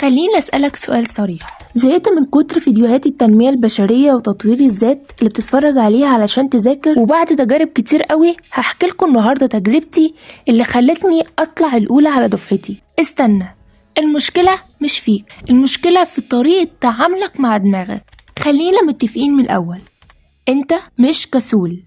خليني أسألك سؤال صريح، زهقت من كتر فيديوهات التنمية البشرية وتطوير الذات اللي بتتفرج عليها علشان تذاكر؟ وبعد تجارب كتير قوي هحكي لكم النهاردة تجربتي اللي خلتني أطلع الأولى على دفعتي. استنى، المشكلة مش فيك، المشكلة في طريقة تعاملك مع دماغك. خلينا متفقين من الأول، انت مش كسول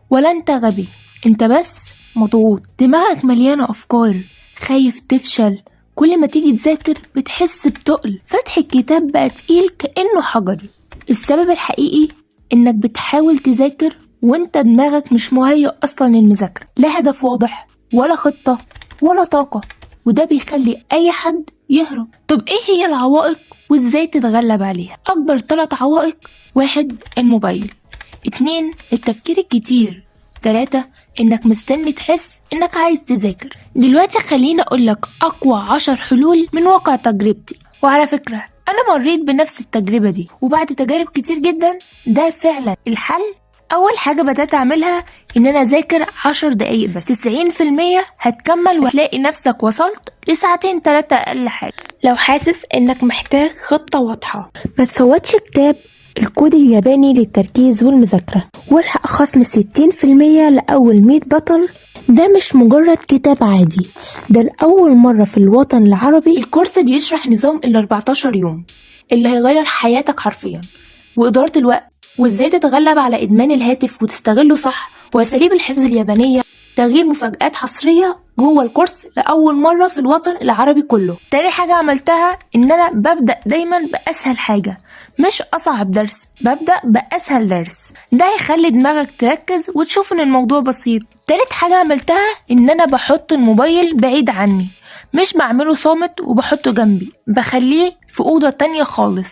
ولا انت غبي، انت بس مضغوط، دماغك مليانة أفكار، خايف تفشل، كل ما تيجي تذاكر بتحس بتقل، فتح الكتاب بقى تقيل كأنه حجر. السبب الحقيقي انك بتحاول تذاكر وانت دماغك مش مهيأ اصلا للمذاكرة، لا هدف واضح ولا خطة ولا طاقة، وده بيخلي اي حد يهرب. طب ايه هي العوائق وازاي تتغلب عليها؟ اكبر 3 عوائق: 1 الموبايل، 2 التفكير الكتير، 3 انك مستني تحس انك عايز تذاكر. دلوقتي خليني اقولك اقوى 10 حلول من واقع تجربتي، وعلى فكرة انا مريت بنفس التجربة دي، وبعد تجارب كتير جدا ده فعلا الحل. اول حاجة بدأت اعملها ان انا اذاكر 10 دقايق بس، 90% هتكمل وهتلاقي نفسك وصلت ل2 3 اقل حاجة. لو حاسس انك محتاج خطة واضحة، ما تفوتش كتاب الكود الياباني للتركيز والمذاكرة، والحق خصم 60% لأول 100 بطل. ده مش مجرد كتاب عادي، ده لأول مرة في الوطن العربي الكورس بيشرح نظام 14 يوم اللي هيغير حياتك حرفيا، وإدارة الوقت، وإزاي تتغلب على إدمان الهاتف وتستغله صح، وأساليب الحفظ اليابانية، تغيير مفاجآت حصرية جوه الكورس لأول مرة في الوطن العربي كله. تاني حاجة عملتها إن أنا ببدأ دايما بأسهل حاجة، مش أصعب درس، ببدأ بأسهل درس، ده هيخلي دماغك تركز وتشوف إن الموضوع بسيط. تالت حاجة عملتها إن أنا بحط الموبايل بعيد عني، مش بعمله صامت وبحطه جنبي، بخليه في أوضة تانية خالص.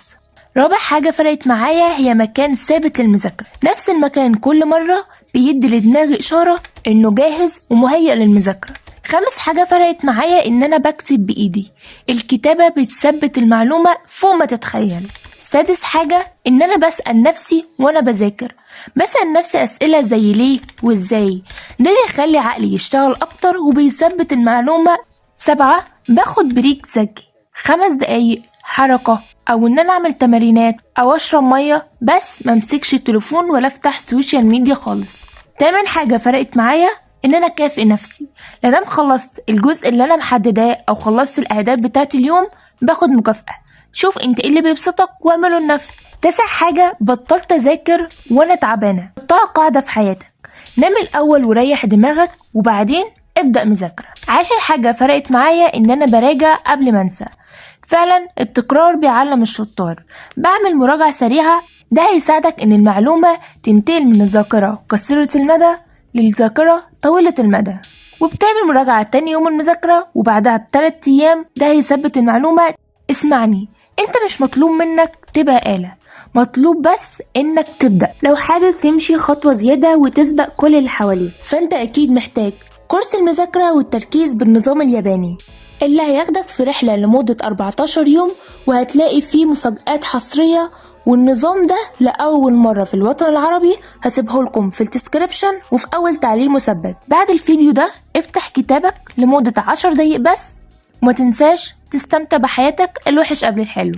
رابع حاجة فرقت معايا هي مكان ثابت للمذاكرة، نفس المكان كل مرة بيدي لدماغي إشارة إنه جاهز ومهيأ للمذاكرة. خامس حاجة فرقت معايا إن أنا بكتب بإيدي، الكتابة بتثبت المعلومة فوق ما تتخيل. سادس حاجة إن أنا بسأل نفسي وأنا بذاكر، بسأل نفسي أسئلة زي ليه وإزاي، ده بيخلي عقلي يشتغل أكتر وبيثبت المعلومة. 7 باخد بريك ذكي، 5 دقايق حركة، او ان انا اعمل تمارينات او اشرب ميه، بس ما امسكش التليفون ولا افتح سوشيال ميديا خالص. 8 حاجه فرقت معايا ان انا اكافئ نفسي، لما خلصت الجزء اللي انا محدداه او خلصت الاهداف بتاعت اليوم باخد مكافاه. شوف انت ايه اللي بيبسطك واعمله لنفسك. 9 حاجه بطلت اذاكر وانا تعبانه، حطها قاعده في حياتك: نام الاول وريح دماغك وبعدين ابدأ مذاكرة. 10 حاجة فرقت معايا ان انا براجع قبل ما انسى، فعلا التكرار بيعلم الشطار، بعمل مراجعة سريعة، ده هيساعدك ان المعلومة تنتقل من الذاكرة قصيرة المدى للذاكرة طويلة المدى، وبتعمل مراجعة تاني يوم المذاكرة وبعدها ب3 ايام، ده هيثبت المعلومة. اسمعني، انت مش مطلوب منك تبقى آلة، مطلوب بس انك تبدأ. لو حابب تمشي خطوة زيادة وتسبق كل اللي حواليك، فانت اكيد محتاج كورس المذاكرة والتركيز بالنظام الياباني اللي هياخدك في رحلة لمدة 14 يوم، وهتلاقي فيه مفاجآت حصرية، والنظام ده لأول مرة في الوطن العربي. هسيبه لكم في الديسكريبشن وفي أول تعليق مثبت. بعد الفيديو ده افتح كتابك لمدة 10 دقايق بس، وما تنساش تستمتع بحياتك، الوحش قبل الحلو.